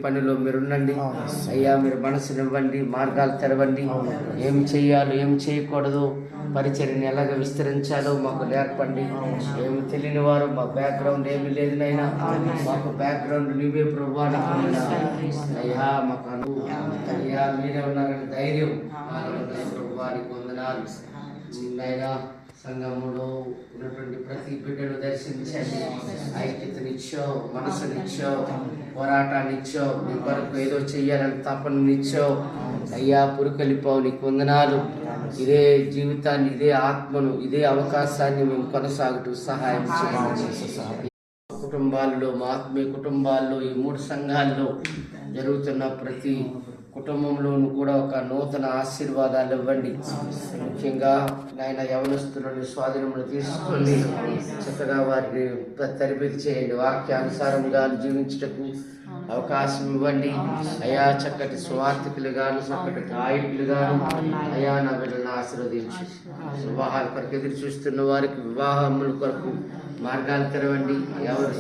పనిలో మీరుండండి అయ్యా. మీరు మనసునివ్వండి, మార్గాలు తెరవండి. ఏం చెయ్యాలో ఏం చేయకూడదు, పరిచర్ని ఎలాగ విస్తరించాలో మాకు నేర్పండి. ఏమి తెలియని వారు, మా బ్యాక్గ్రౌండ్ ఏమి లేదు నైనా, మాకు బ్యాక్గ్రౌండ్ నీవే ప్రభు. అయ్యా మాకు అయ్యా మీరే ఉన్నారని ధైర్యం ప్రభు. వారికి వందనాలు నైనా. సంఘములో ఉన్నటువంటి ప్రతి బిడ్డను దర్శించండి. ఐక్యతనిచ్చావు, మనసునిచ్చావు, పోరాటాన్నిచ్చావు, నీ కొరకు ఏదో చెయ్యాలని తపననిచ్చావు అయ్యా. పురుకలిపావు, నీకు వందనాలు. ఇదే జీవితాన్ని, ఇదే ఆత్మను, ఇదే అవకాశాన్ని మేము కొనసాగుతూ సహాయం చేయండి. కుటుంబాల్లో, మా ఆత్మీయ కుటుంబాల్లో, ఈ 3 సంఘాల్లో జరుగుతున్న ప్రతి కుటుంబంలోనూ కూడా ఒక నూతన ఆశీర్వాదాలు ఇవ్వండి. ముఖ్యంగా నాయన యవనస్తులను స్వాధీనములు తీసుకొని చక్కగా వారిని తరబేతి చేయండి. వాక్యానుసారంగా జీవించుటకు అవకాశం ఇవ్వండి అయా. చక్కటి స్వార్థికులుగాను, చక్కటి గాయకులుగాను అయా నా బిడ్డలను ఆశీర్వదించి, వివాహాల కొరకు ఎదురు చూస్తున్న వారికి వివాహముల కొరకు మార్గాలు తెరవండి. ఎవరు